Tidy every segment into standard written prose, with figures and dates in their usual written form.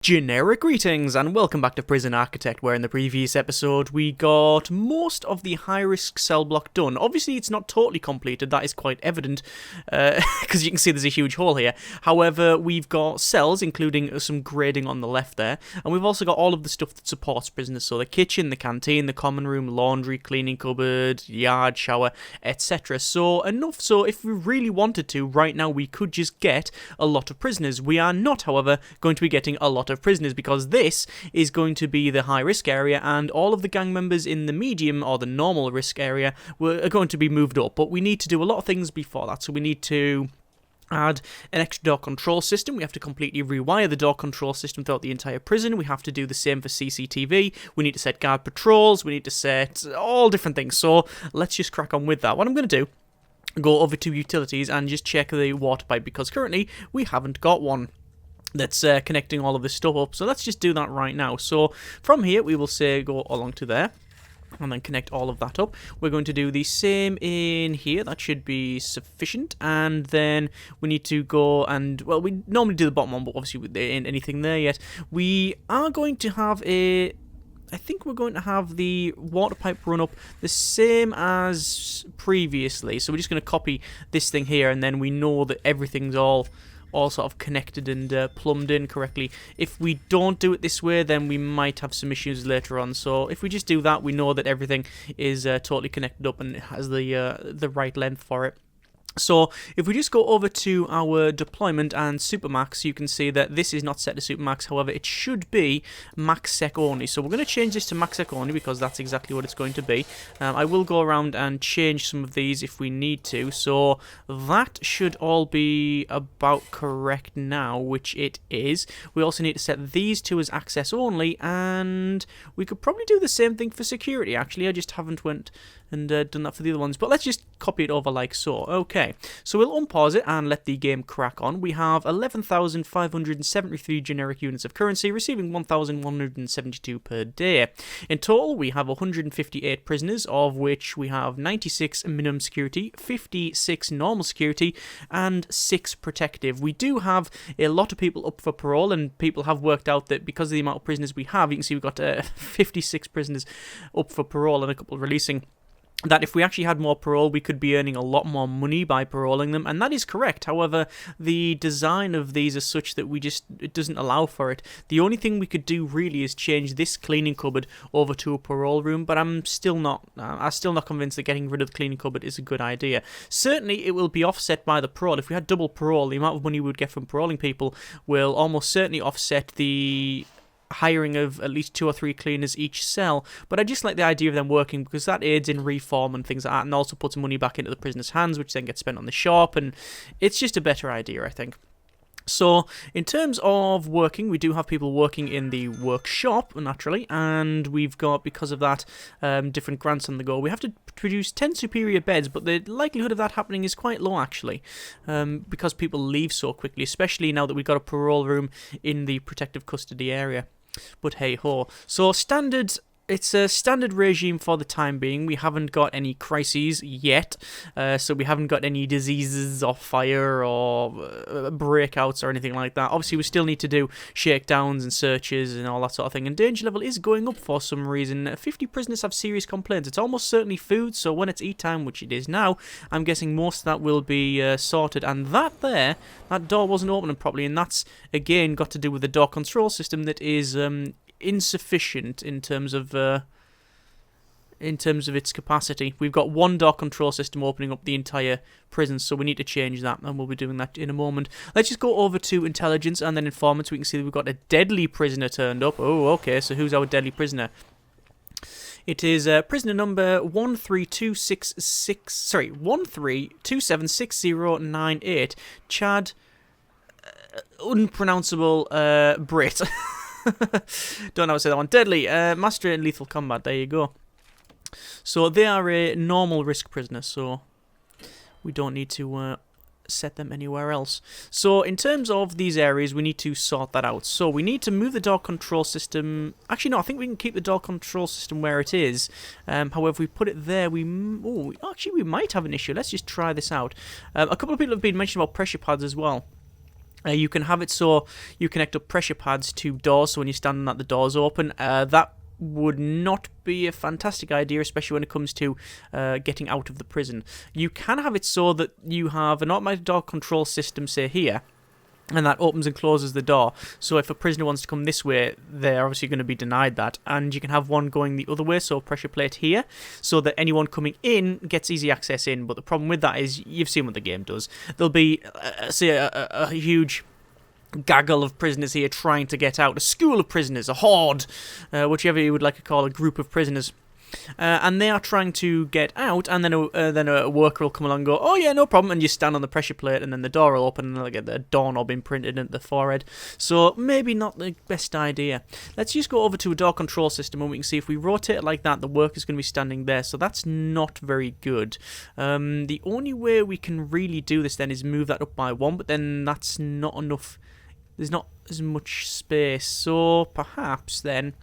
Generic greetings and welcome back to Prison Architect, where in the previous episode we got most of the high-risk cell block done. Obviously it's not totally completed, that is quite evident, because you can see there's a huge hole here. However, we've got cells, including some grading on the left there, and we've also got all of the stuff that supports prisoners, so the kitchen, the canteen, the common room, laundry, cleaning cupboard, yard, shower, etc. So enough so if we really wanted to, right now we could just get a lot of prisoners. We are not, however, going to be getting a lot of prisoners because this is going to be the high risk area and all of the gang members in the medium or the normal risk area are going to be moved up, but we need to do a lot of things before that. So we need to add an extra door control system. We have to completely rewire the door control system throughout the entire prison. We have to do the same for CCTV. We need to set guard patrols. We need to set all different things. So let's just crack on with that. What I'm going to do, go over to utilities and just check the water pipe because currently we haven't got one that's connecting all of this stuff up. So let's just do that right now. So from here we will say go along to there and then connect all of that up. We're going to do the same in here. That should be sufficient. And then we need to go and, well, we normally do the bottom one, but obviously there ain't anything there yet. We are going to have I think we're going to have the water pipe run up the same as previously. So we're just going to copy this thing here, and then we know that everything's all sort of connected and plumbed in correctly. If we don't do it this way, then we might have some issues later on. So if we just do that, we know that everything is totally connected up and has the right length for it. So if we just go over to our deployment and Supermax, you can see that this is not set to Supermax. However, it should be max sec only. So we're going to change this to max sec only because that's exactly what it's going to be. I will go around and change some of these if we need to. So that should all be about correct now, which it is. We also need to set these two as access only, and we could probably do the same thing for security. Actually, I just haven't went and done that for the other ones, but let's just copy it over like so. Okay, so we'll unpause it and let the game crack on. We have 11,573 generic units of currency, receiving 1,172 per day. In total, we have 158 prisoners, of which we have 96 minimum security, 56 normal security, and 6 protective. We do have a lot of people up for parole, and people have worked out that because of the amount of prisoners we have, you can see we've got 56 prisoners up for parole and a couple releasing, that if we actually had more parole, we could be earning a lot more money by paroling them, and that is correct. However, the design of these is such that it doesn't allow for it. The only thing we could do really is change this cleaning cupboard over to a parole room, but I'm still not convinced that getting rid of the cleaning cupboard is a good idea. Certainly, it will be offset by the parole. If we had double parole, the amount of money we would get from paroling people will almost certainly offset the hiring of at least 2 or 3 cleaners each cell, but I just like the idea of them working because that aids in reform and things like that, and also puts money back into the prisoner's hands, which then gets spent on the shop, and it's just a better idea, I think. So, in terms of working, we do have people working in the workshop, naturally, and we've got, because of that, different grants on the go. We have to produce 10 superior beds, but the likelihood of that happening is quite low, actually, because people leave so quickly, especially now that we've got a parole room in the protective custody area. But hey-ho. So, it's a standard regime for the time being. We haven't got any crises yet, so we haven't got any diseases or fire or breakouts or anything like that. Obviously, we still need to do shakedowns and searches and all that sort of thing, and danger level is going up for some reason. 50 prisoners have serious complaints. It's almost certainly food, so when it's eat time, which it is now, I'm guessing most of that will be sorted. And that door wasn't opening properly, and that's, again, got to do with the door control system that is insufficient in terms of its capacity. We've got one door control system opening up the entire prison, so we need to change that, and we'll be doing that in a moment. Let's just go over to intelligence and then informants. We can see that we've got a deadly prisoner turned up. Oh, okay, so who's our deadly prisoner? It is prisoner number 13276098, Chad, unpronounceable Brit. Don't know how to say that one. Deadly, master in lethal combat. There you go. So they are a normal risk prisoner, so we don't need to set them anywhere else. So in terms of these areas, we need to sort that out. So we need to move the door control system. Actually, no, I think we can keep the door control system where it is. However, if we put it there, we might have an issue. Let's just try this out. A couple of people have been mentioning about pressure pads as well. You can have it so you connect up pressure pads to doors, so when you're standing at the doors open, that would not be a fantastic idea, especially when it comes to getting out of the prison. You can have it so that you have an automatic door control system, say here, and that opens and closes the door. So if a prisoner wants to come this way, they're obviously going to be denied that. And you can have one going the other way, so pressure plate here, so that anyone coming in gets easy access in. But the problem with that is, you've seen what the game does. There'll be, say, a huge gaggle of prisoners here trying to get out. A school of prisoners, a horde, whichever you would like to call a group of prisoners. And they are trying to get out, and then a worker will come along and go, oh yeah, no problem, and you stand on the pressure plate, and then the door will open, and they'll get the doorknob imprinted into the forehead. So maybe not the best idea. Let's just go over to a door control system, and we can see if we rotate it like that, the worker's going to be standing there, so that's not very good. The only way we can really do this then is move that up by one, but then that's not enough. There's not as much space, so perhaps then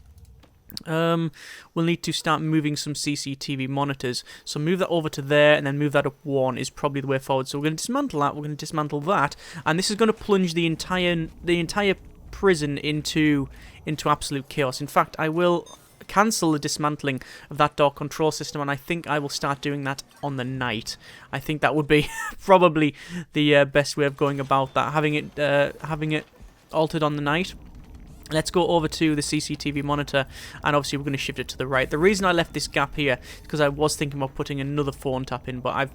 we'll need to start moving some CCTV monitors. So move that over to there, and then move that up one is probably the way forward. So we're going to dismantle that, we're going to dismantle that, and this is going to plunge the entire prison into absolute chaos. In fact, I will cancel the dismantling of that door control system, and I think I will start doing that on the night. I think that would be probably the best way of going about that, having it altered on the night. Let's go over to the CCTV monitor, and obviously we're going to shift it to the right. The reason I left this gap here is because I was thinking about putting another phone tap in, but I've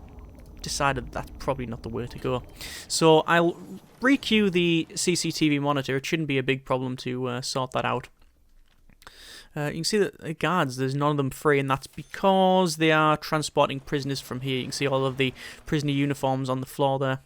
decided that's probably not the way to go. So I'll re-queue the CCTV monitor. It shouldn't be a big problem to sort that out. You can see that the guards, there's none of them free, and that's because they are transporting prisoners from here. You can see all of the prisoner uniforms on the floor there.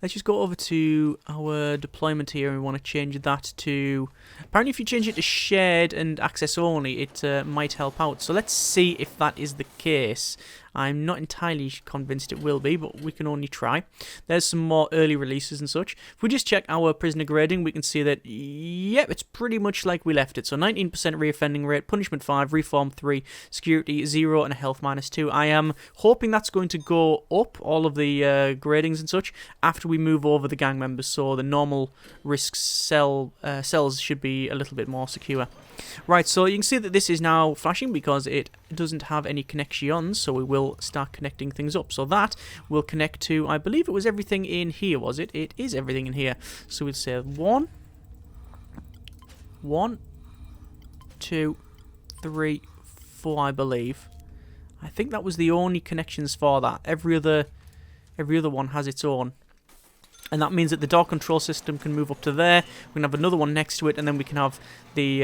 Let's just go over to our deployment here, and we want to change that to... Apparently if you change it to shared and access only, it might help out. So let's see if that is the case. I'm not entirely convinced it will be, but we can only try. There's some more early releases and such. If we just check our prisoner grading, we can see that, yep, it's pretty much like we left it. So 19% reoffending rate, punishment 5, reform 3, security 0, and a health -2. I am hoping that's going to go up, all of the gradings and such, after we move over the gang members. So the normal risk cells should be a little bit more secure. Right, so you can see that this is now flashing because it doesn't have any connections, so we will start connecting things up. So that will connect to, I believe it was everything in here, was it? It is everything in here. So we'll say 1, 2, 3, 4, I believe. I think that was the only connections for that. Every other one has its own. And that means that the door control system can move up to there. We can have another one next to it, and then we can have the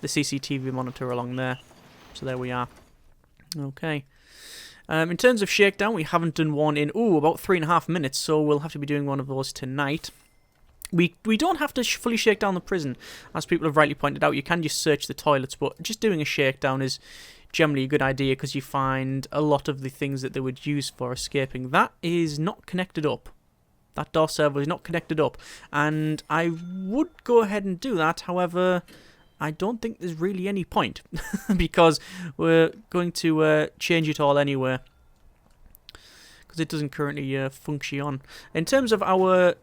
CCTV monitor along there. So there we are. Okay. In terms of shakedown, we haven't done one in, about 3.5 minutes, so we'll have to be doing one of those tonight. We don't have to fully shake down the prison, as people have rightly pointed out. You can just search the toilets, but just doing a shakedown is generally a good idea because you find a lot of the things that they would use for escaping. That is not connected up. That door server is not connected up, and I would go ahead and do that. However, I don't think there's really any point because we're going to change it all anyway because it doesn't currently function. In terms of our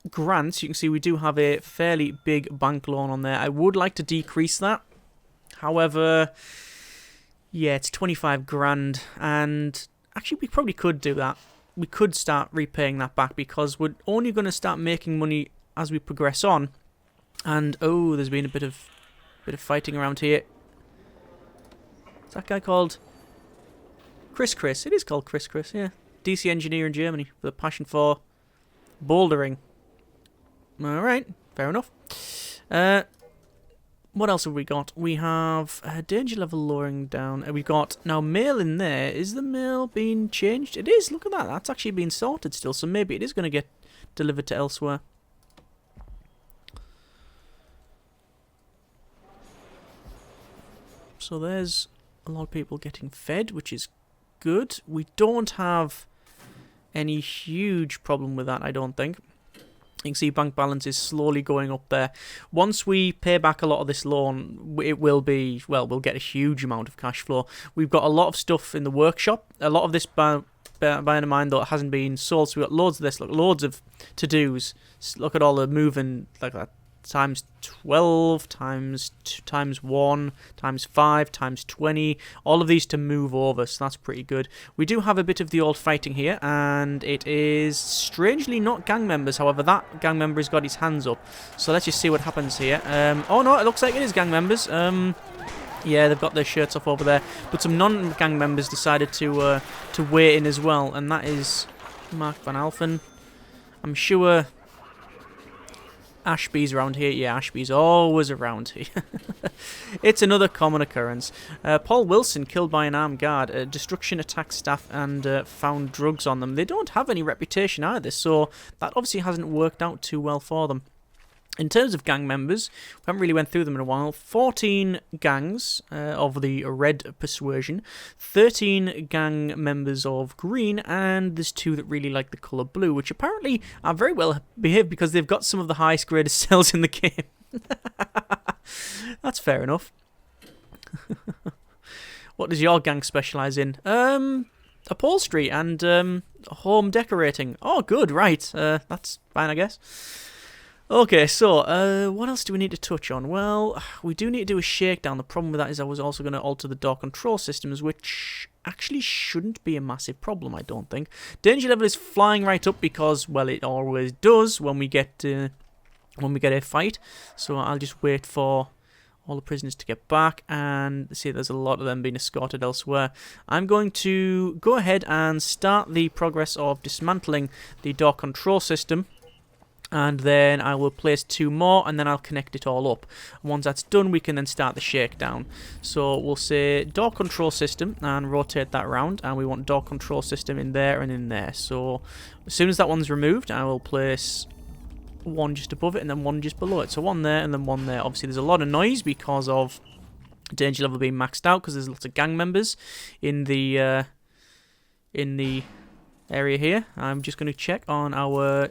grants, you can see we do have a fairly big bank loan on there. I would like to decrease that. However, yeah, it's 25 grand, and actually we probably could do that. We could start repaying that back because we're only going to start making money as we progress on. And there's been a bit of fighting around here. Is that guy called Chris? It is called Chris, yeah. DC engineer in Germany with a passion for bouldering. Alright, fair enough. What else have we got? We have danger level lowering down. We've got now mail in there. Is the mail being changed? It is. Look at that. That's actually been sorted still. So maybe it is going to get delivered to elsewhere. So there's a lot of people getting fed, which is good. We don't have any huge problem with that, I don't think. You can see bank balance is slowly going up there. Once we pay back a lot of this loan, it will be, well, we'll get a huge amount of cash flow. We've got a lot of stuff in the workshop. A lot of this bearing in mind, though, it hasn't been sold, so we've got loads of this. Look, loads of to-dos. Look at all the moving, like that. Times 12, times 1, times 5, times 20. All of these to move over, so that's pretty good. We do have a bit of the old fighting here, and it is strangely not gang members. However, that gang member has got his hands up. So let's just see what happens here. Oh no, it looks like it is gang members. Yeah, they've got their shirts off over there. But some non-gang members decided to weigh in as well, and that is Mark Van Alphen. I'm sure Ashby's around here. Yeah, Ashby's always around here. It's another common occurrence. Paul Wilson killed by an armed guard. Destruction attacked staff and found drugs on them. They don't have any reputation either, so that obviously hasn't worked out too well for them. In terms of gang members, we haven't really went through them in a while. 14 gangs of the red persuasion, 13 gang members of green, and there's 2 that really like the colour blue, which apparently are very well behaved because they've got some of the highest graded cells in the game. That's fair enough. What does your gang specialise in? Upholstery and home decorating. Oh, good, right. That's fine, I guess. Okay, so, what else do we need to touch on? Well, we do need to do a shakedown. The problem with that is I was also going to alter the door control systems, which actually shouldn't be a massive problem, I don't think. Danger level is flying right up because, well, it always does when we get a fight. So I'll just wait for all the prisoners to get back, and see there's a lot of them being escorted elsewhere. I'm going to go ahead and start the progress of dismantling the door control system. And then I will place 2 more, and then I'll connect it all up. Once that's done, we can then start the shakedown. So we'll say door control system, and rotate that around. And we want door control system in there and in there. So as soon as that one's removed, I will place 1 just above it, and then 1 just below it. So 1 there, and then 1 there. Obviously, there's a lot of noise because of danger level being maxed out, because there's lots of gang members in the area here. I'm just going to check on our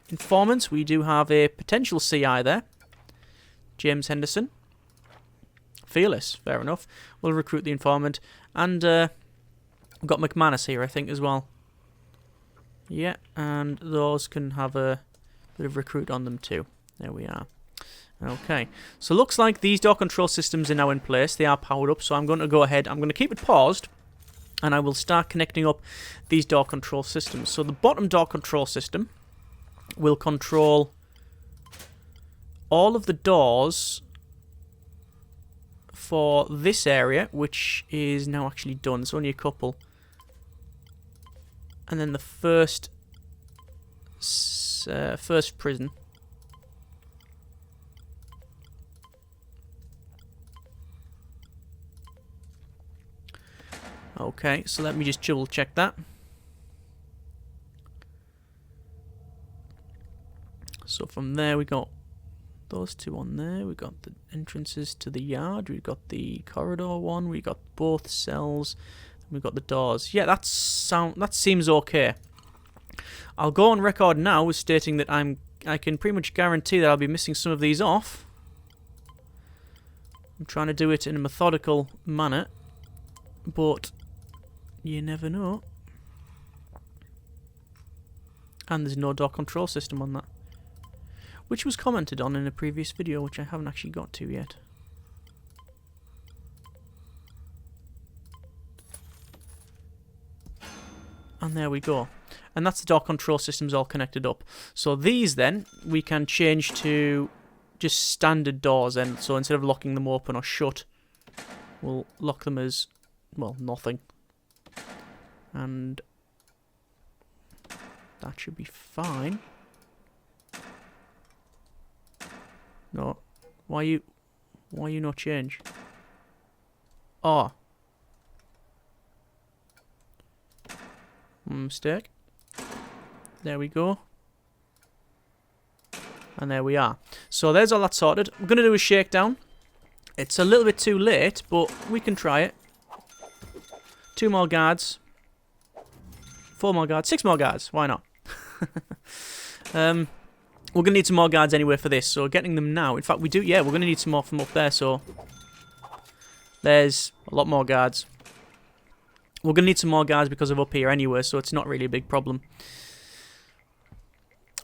informants. We do have a potential CI there, James Henderson. Fearless, fair enough. We'll recruit the informant, and we've got McManus here, I think, as well. Yeah, and those can have a bit of recruit on them too. There we are. Okay, so looks like these door control systems are now in place. They are powered up, so I'm going to go ahead. I'm going to keep it paused, and I will start connecting up these door control systems. So the bottom door control system will control all of the doors for this area, which is now actually done. It's only a couple. And then the first prison. Okay, so let me just double check that. So from there we got those 2 on there. We got the entrances to the yard. We got the corridor one. We got both cells. We got the doors. Yeah, that seems okay. I'll go on record now with stating that I can pretty much guarantee that I'll be missing some of these off. I'm trying to do it in a methodical manner, but you never know. And there's no door control system on that, which was commented on in a previous video, which I haven't actually got to yet. And there we go. And that's the door control systems all connected up. So these then, we can change to just standard doors. And so instead of locking them open or shut, we'll lock them as, well, nothing. And that should be fine. No. Why you not change? Oh. Mistake. There we go. And there we are. So there's all that sorted. We're going to do a shakedown. It's a little bit too late, but we can try it. 2 more guards. 4 more guards. 6 more guards. Why not? We're going to need some more guards anyway for this, so getting them now. In fact, we do, yeah, we're going to need some more from up there, so there's a lot more guards. We're going to need some more guards because of up here anyway, so it's not really a big problem.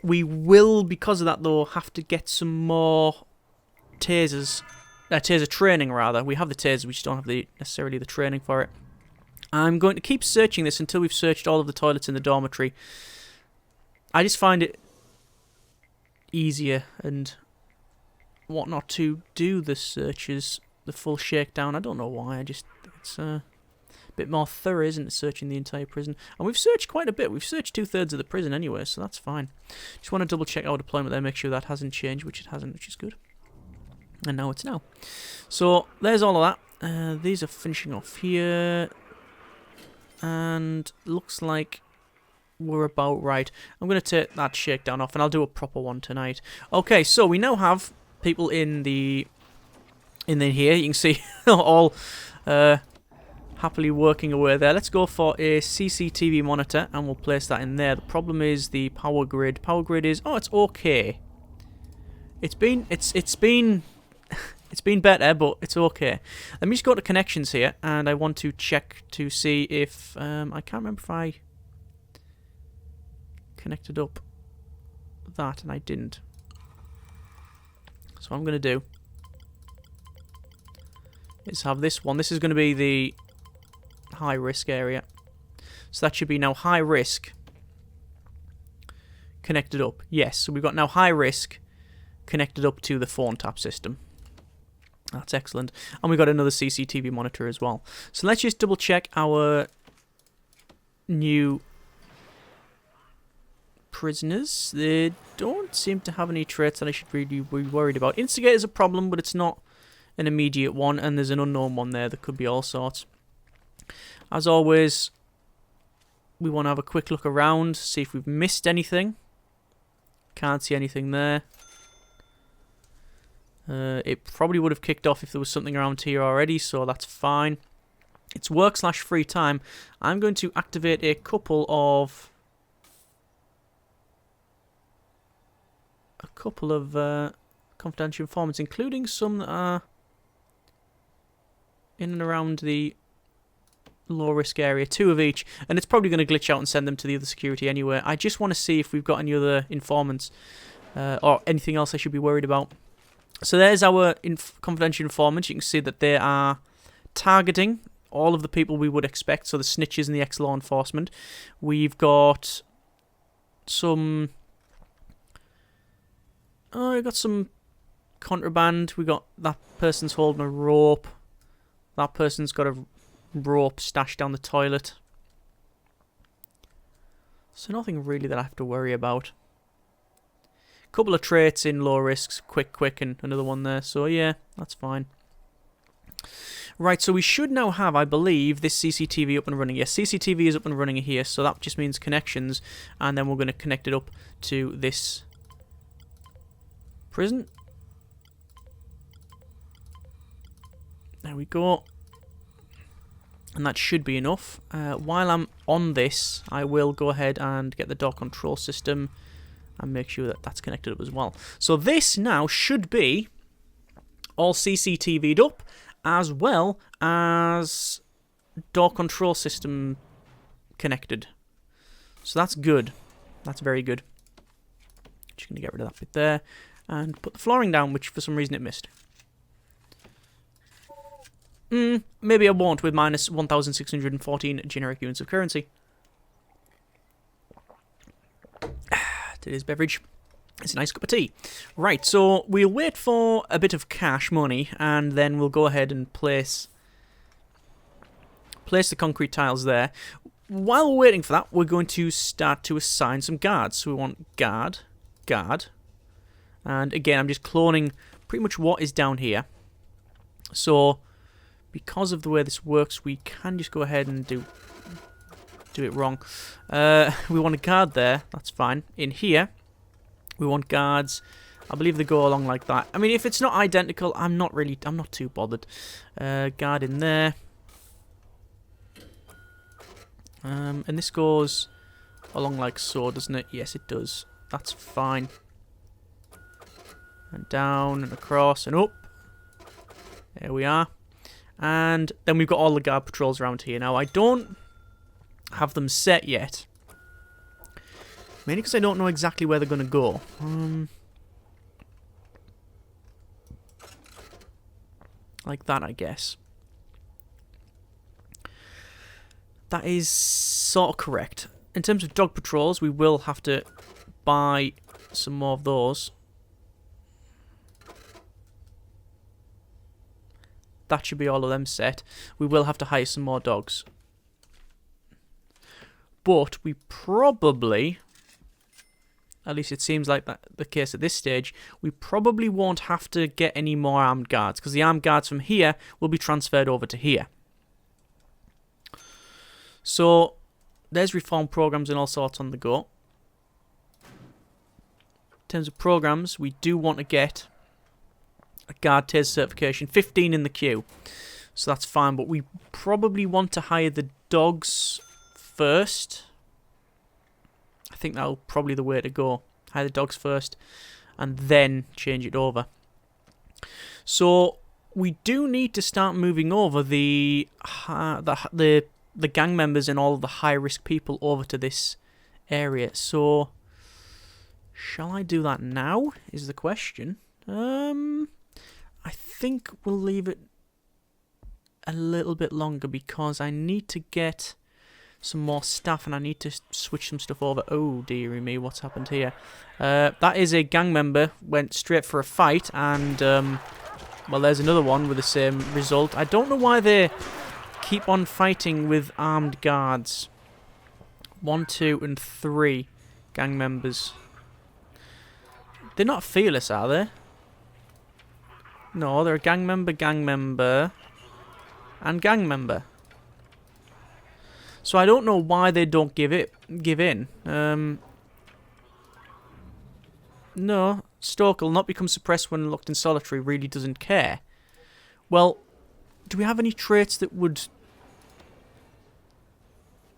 We will, because of that though, have to get some more tasers. Taser training, rather. We have the taser, we just don't have necessarily the training for it. I'm going to keep searching this until we've searched all of the toilets in the dormitory. I just find it easier and whatnot to do the searches, the full shakedown. I don't know why, it's a bit more thorough, isn't it, searching the entire prison. And we've searched quite a bit. We've searched 2/3 of the prison anyway, so that's fine. Just want to double check our deployment there, make sure that hasn't changed, which it hasn't, which is good. And now it's now. So there's all of that. These are finishing off here. And looks like we're about right. I'm going to take that shakedown off, and I'll do a proper one tonight. Okay, so we now have people in here. You can see all happily working away there. Let's go for a CCTV monitor, and we'll place that in there. The problem is the power grid. Power grid is, oh, it's okay. It's been better, but it's okay. Let me just go to connections here, and I want to check to see if I can't remember if I connected up that, and I didn't. So what I'm going to do is have this one. This is going to be the high risk area. So that should be now high risk connected up. Yes, so we've got now high risk connected up to the phone tap system. That's excellent. And we've got another CCTV monitor as well. So let's just double check our new prisoners. They don't seem to have any traits that I should really be worried about. Instigator's a problem, but it's not an immediate one. And there's an unknown one there that could be all sorts. As always, we want to have a quick look around, see if we've missed anything. Can't see anything there. It probably would have kicked off if there was something around here already, so that's fine. It's work/free time. I'm going to activate a couple of confidential informants, including some that are in and around the low risk area, 2 of each, and it's probably going to glitch out and send them to the other security anyway. I just want to see if we've got any other informants or anything else I should be worried about. So there's our confidential informants. You can see that they are targeting all of the people we would expect, so the snitches and the ex-law enforcement. We've got some... oh, we've got some contraband. We got that person's holding a rope. That person's got a rope stashed down the toilet. So nothing really that I have to worry about. Couple of traits in low risks, quick, and another one there. So yeah, that's fine. Right, so we should now have, I believe, this CCTV up and running. Yes, CCTV is up and running here, so that just means connections, and then we're going to connect it up to this prison. There we go. And that should be enough. While I'm on this, I will go ahead and get the door control system and make sure that that's connected up as well. So this now should be all CCTV'd up, as well as door control system connected. So that's good. That's very good. Just going to get rid of that bit there and put the flooring down, which for some reason it missed. Maybe I won't with minus 1,614 generic units of currency. Today's beverage. It's a nice cup of tea. Right, so we'll wait for a bit of cash money, and then we'll go ahead and place the concrete tiles there. While we're waiting for that, we're going to start to assign some guards. So we want guard, and again, I'm just cloning pretty much what is down here. So because of the way this works, we can just go ahead and do it wrong. We want a guard there. That's fine. In here, we want guards. I believe they go along like that. I mean, if it's not identical, I'm not too bothered. Guard in there. And this goes along like so, doesn't it? Yes, it does. That's fine. And down and across and up. There we are. And then we've got all the guard patrols around here. Now, I don't have them set yet. Mainly because I don't know exactly where they're going to go. Like that, I guess. That is sort of correct. In terms of dog patrols, we will have to buy some more of those. That should be all of them set. We will have to hire some more dogs. But we probably, at least it seems like that the case at this stage, we probably won't have to get any more armed guards, because the armed guards from here will be transferred over to here. So, there's reform programs and all sorts on the go. In terms of programs, we do want to get a guard taser certification, 15 in the queue. So that's fine, but we probably want to hire the dogs first. I think that'll probably the way to go. Hire the dogs first and then change it over. So we do need to start moving over the gang members and all of the high-risk people over to this area. So, shall I do that now, is the question. I think we'll leave it a little bit longer because I need to get some more staff and I need to switch some stuff over. Oh, dearie me, what's happened here? That is a gang member, went straight for a fight, and, well, there's another one with the same result. I don't know why they keep on fighting with armed guards. 1, 2, and 3 gang members. They're not fearless, are they? No, they're a gang member, and gang member. So I don't know why they don't give in. No, Stoke will not become suppressed when locked in solitary. Really doesn't care. Well, do we have any traits that would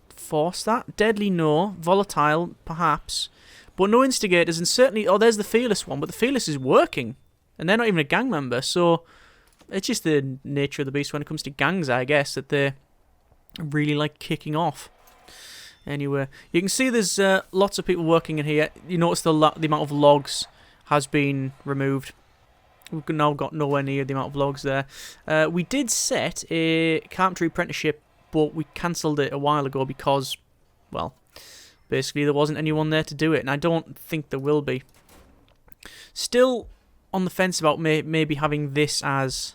force that? Deadly, no. Volatile, perhaps. But no instigators, and certainly... Oh, there's the fearless one, but the fearless is working. And they're not even a gang member, so... It's just the nature of the beast when it comes to gangs, I guess, that they really like kicking off. Anyway, you can see there's lots of people working in here. You notice the amount of logs has been removed. We've now got nowhere near the amount of logs there. We did set a carpentry apprenticeship, but we cancelled it a while ago because, well, basically there wasn't anyone there to do it, and I don't think there will be. Still on the fence about maybe having this as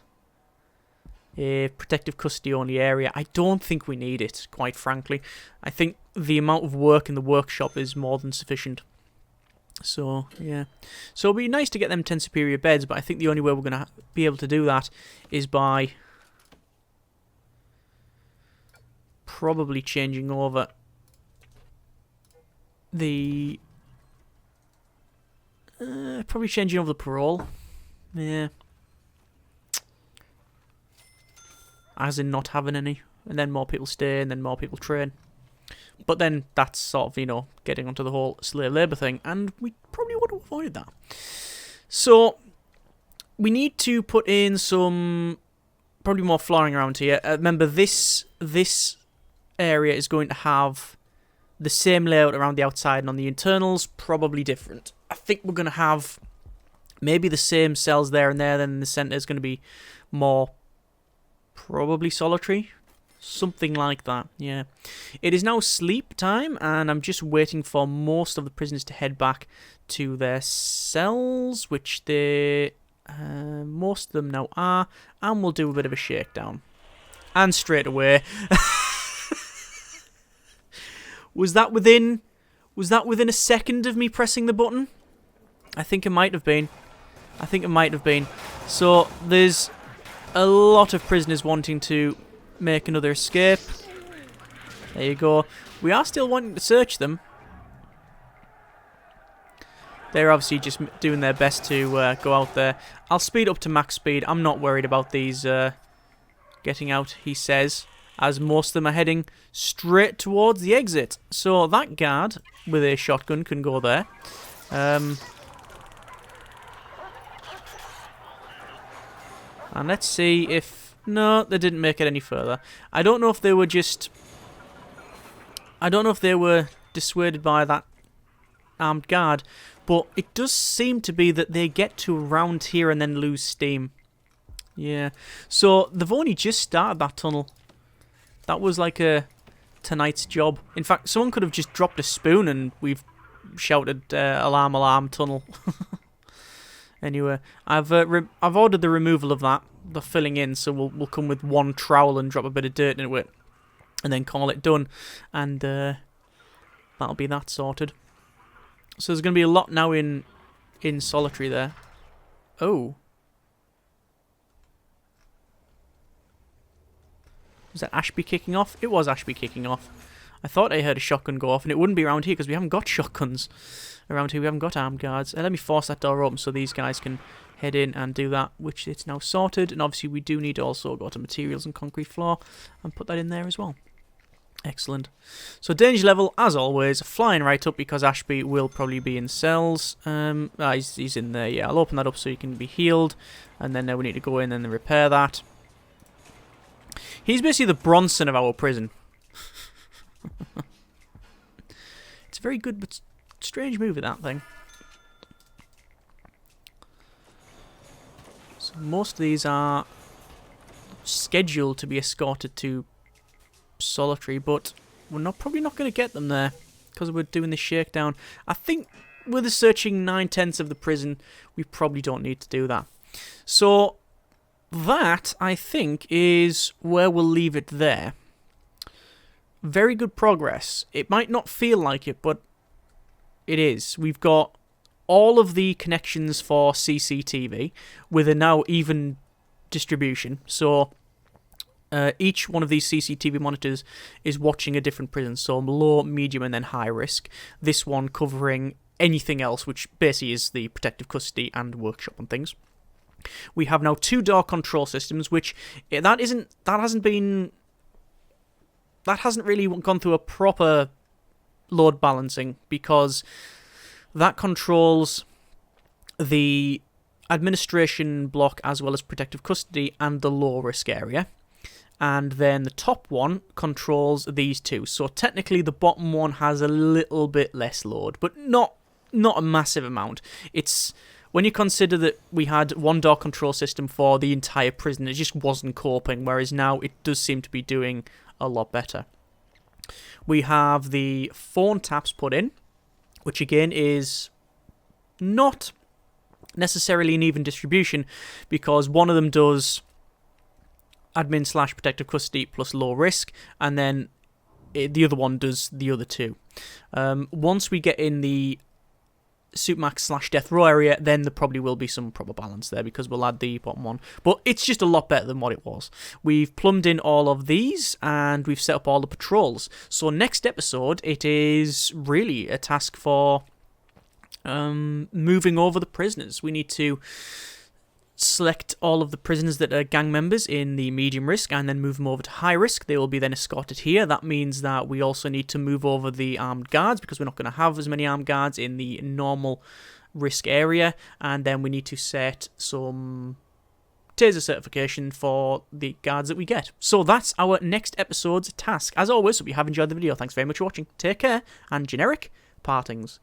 a protective custody only area. I don't think we need it, quite frankly. I think the amount of work in the workshop is more than sufficient. So, yeah. So it'll be nice to get them 10 superior beds, but I think the only way we're going to be able to do that is by probably changing over the... probably changing over the parole. Yeah. As in not having any. And then more people stay, and then more people train. But then that's sort of, you know, getting onto the whole slave labour thing, and we probably would have avoided that. So, we need to put in some, probably more flooring around here. Remember, this area is going to have the same layout around the outside, and on the internals, probably different. I think we're going to have maybe the same cells there and there, then the centre is going to be more probably solitary. Something like that, yeah. It is now sleep time, and I'm just waiting for most of the prisoners to head back to their cells, which they, most of them now are, and we'll do a bit of a shakedown. And straight away... Was that within a second of me pressing the button? I think it might have been. So, there's a lot of prisoners wanting to make another escape. There you go. We are still wanting to search them. They're obviously just doing their best to go out there. I'll speed up to max speed. I'm not worried about these getting out, he says, as most of them are heading straight towards the exit. So that guard with a shotgun can go there. And let's see if... No, they didn't make it any further. I don't know if they were just I don't know if they were dissuaded by that armed guard, but it does seem to be that they get to around here and then lose steam. Yeah, so they've only just started that tunnel. That was like tonight's job. In fact, someone could have just dropped a spoon and we've shouted alarm, alarm, tunnel. Anyway, I've ordered the removal of that, the filling in, so we'll come with one trowel and drop a bit of dirt into it, and then call it done, and that'll be that sorted. So there's going to be a lot now in solitary there. Oh. Was that Ashby kicking off? It was Ashby kicking off. I thought I heard a shotgun go off, and it wouldn't be around here because we haven't got shotguns. Around here we haven't got armed guards. Let me force that door open so these guys can head in and do that, which it's now sorted. And obviously we do need to also go to materials and concrete floor and put that in there as well. Excellent. So danger level, as always, flying right up because Ashby will probably be in cells. He's in there, yeah. I'll open that up so he can be healed. And then we need to go in and repair that. He's basically the Bronson of our prison. It's a very good but strange movie, that thing. So most of these are scheduled to be escorted to solitary, but we're probably not going to get them there because we're doing the shakedown. I think with the searching 9/10 of the prison, we probably don't need to do that. So that, I think, is where we'll leave it there. Very good progress. It might not feel like it, but it is. We've got all of the connections for CCTV with a now even distribution. So each one of these CCTV monitors is watching a different prison. So low, medium, and then high risk. This one covering anything else, which basically is the protective custody and workshop and things. We have now 2 door control systems, which that hasn't really gone through a proper load balancing because that controls the administration block as well as protective custody and the low risk area. And then the top one controls these two. So technically the bottom one has a little bit less load, but not a massive amount. It's when you consider that we had 1 door control system for the entire prison, it just wasn't coping, whereas now it does seem to be doing a lot better. We have the phone taps put in, which again is not necessarily an even distribution because one of them does admin / protective custody plus low risk, and then the other one does the other 2. Once we get in the Supermax / death row area, then there probably will be some proper balance there because we'll add the bottom one. But it's just a lot better than what it was. We've plumbed in all of these and we've set up all the patrols. So next episode, it is really a task for moving over the prisoners. We need to select all of the prisoners that are gang members in the medium risk and then move them over to high risk. They will be then escorted here. That means that we also need to move over the armed guards because we're not going to have as many armed guards in the normal risk area. And then we need to set some taser certification for the guards that we get. So that's our next episode's task. As always, if you have enjoyed the video, thanks very much for watching. Take care and generic partings.